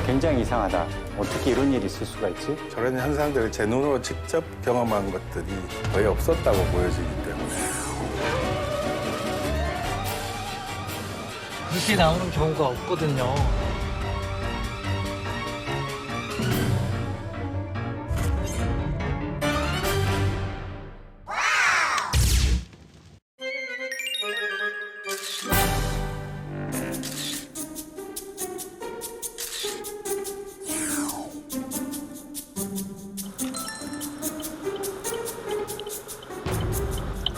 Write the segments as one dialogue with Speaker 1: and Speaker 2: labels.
Speaker 1: 굉장히 이상하다. 어떻게 이런 일이 있을 수가 있지?
Speaker 2: 저런 현상들을 제 눈으로 직접 경험한 것들이 거의 없었다고 보여지기 때문에
Speaker 3: 그렇게 나오는 경우가 없거든요.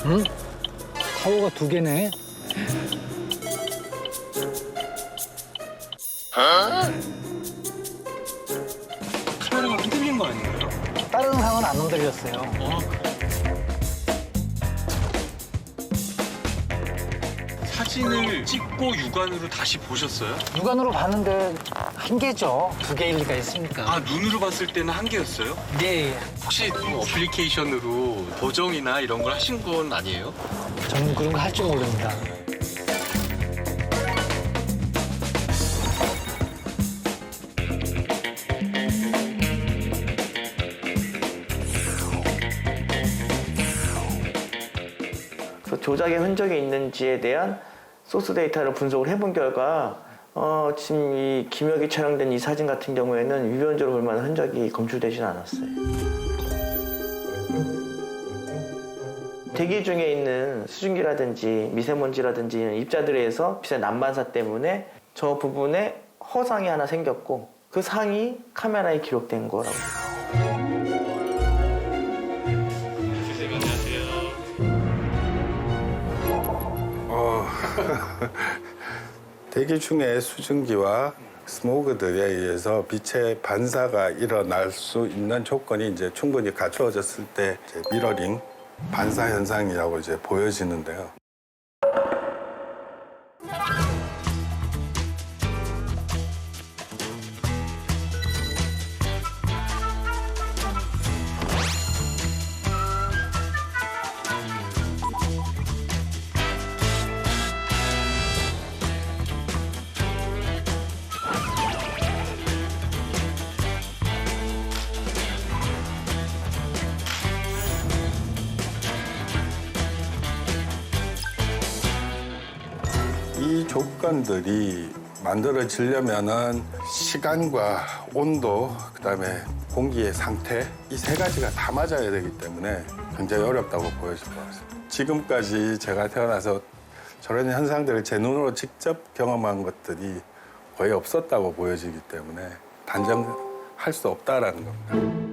Speaker 3: 응? 타워가 2개네.
Speaker 4: 카메라가 흔들린 거 아니에요?
Speaker 3: 다른 상은 안 흔들렸어요.
Speaker 4: 사진을 찍고 육안으로 다시 보셨어요?
Speaker 3: 육안으로 봤는데 1개죠. 2개일 리가 있습니까?
Speaker 4: 아, 눈으로 봤을 때는 1개였어요?
Speaker 3: 네,
Speaker 4: 혹시 어플리케이션으로 보정이나 이런 걸 하신 건 아니에요?
Speaker 3: 저는 그런 거 할 줄 모릅니다.
Speaker 5: 그래서 조작의 흔적이 있는지에 대한 소스 데이터를 분석을 해본 결과 지금 이 김혁이 촬영된 이 사진 같은 경우에는 유변적으로 볼 만한 흔적이 검출되지는 않았어요. 대기 중에 있는 수증기라든지 미세먼지라든지 이런 입자들에 의해서 빛의 난반사 때문에 저 부분에 허상이 하나 생겼고 그 상이 카메라에 기록된 거라고.
Speaker 2: 대기 중에 수증기와 스모그들에 의해서 빛의 반사가 일어날 수 있는 조건이 이제 충분히 갖추어졌을 때 이제 미러링 반사 현상이라고 이제 보여지는데요. 이 조건들이 만들어지려면은 시간과 온도, 그다음에 공기의 상태 이 3가지가 다 맞아야 되기 때문에 굉장히 어렵다고 보여질 것 같습니다. 지금까지 제가 태어나서 저런 현상들을 제 눈으로 직접 경험한 것들이 거의 없었다고 보여지기 때문에 단정할 수 없다라는 겁니다.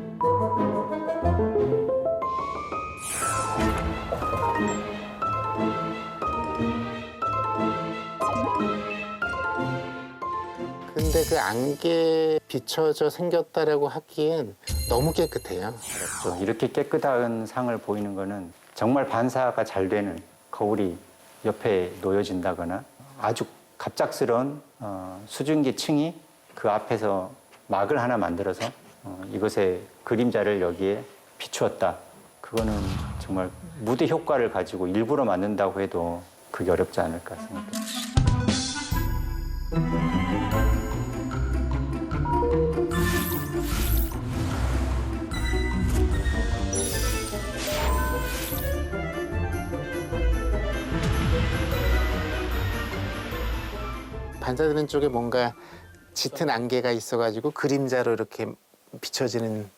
Speaker 6: 근데 그 안개에 비춰져 생겼다라고 하기엔 너무 깨끗해요.
Speaker 1: 이렇게 깨끗한 상을 보이는 거는 정말 반사가 잘 되는 거울이 옆에 놓여진다거나 아주 갑작스러운 수증기 층이 그 앞에서 막을 하나 만들어서 이것의 그림자를 여기에 비추었다. 그거는 정말 무대 효과를 가지고 일부러 만든다고 해도 그게 어렵지 않을까 생각합니다.
Speaker 6: 반사되는 쪽에 뭔가 짙은 안개가 있어가지고 그림자로 이렇게 비춰지는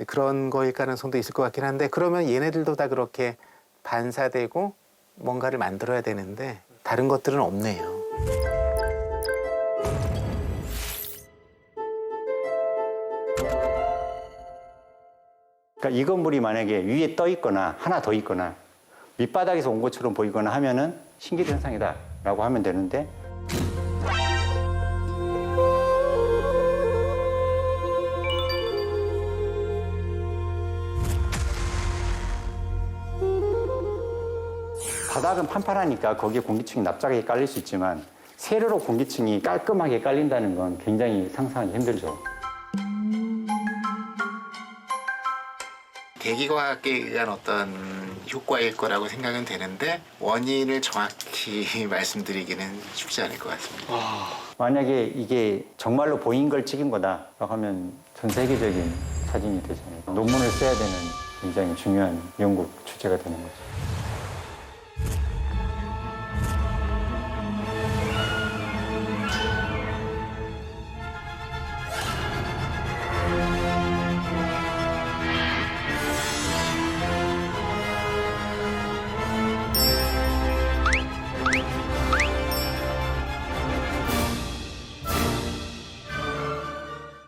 Speaker 6: 그런 거일 가능성도 있을 것 같긴 한데 그러면 얘네들도 다 그렇게 반사되고 뭔가를 만들어야 되는데 다른 것들은 없네요.
Speaker 1: 그러니까 이 건물이 만약에 위에 떠 있거나 하나 더 있거나 밑바닥에서 온 것처럼 보이거나 하면은 신기루 현상이다라고 하면 되는데 바닥은 판판하니까 거기에 공기층이 납작하게 깔릴 수 있지만 세로로 공기층이 깔끔하게 깔린다는 건 굉장히 상상하기 힘들죠.
Speaker 6: 대기과학에 의한 어떤 효과일 거라고 생각은 되는데 원인을 정확히 말씀드리기는 쉽지 않을 것 같습니다.
Speaker 1: 만약에 이게 정말로 보인 걸 찍은 거다라고 하면 전 세계적인 사진이 되잖아요. 논문을 써야 되는 굉장히 중요한 연구 주제가 되는 거죠.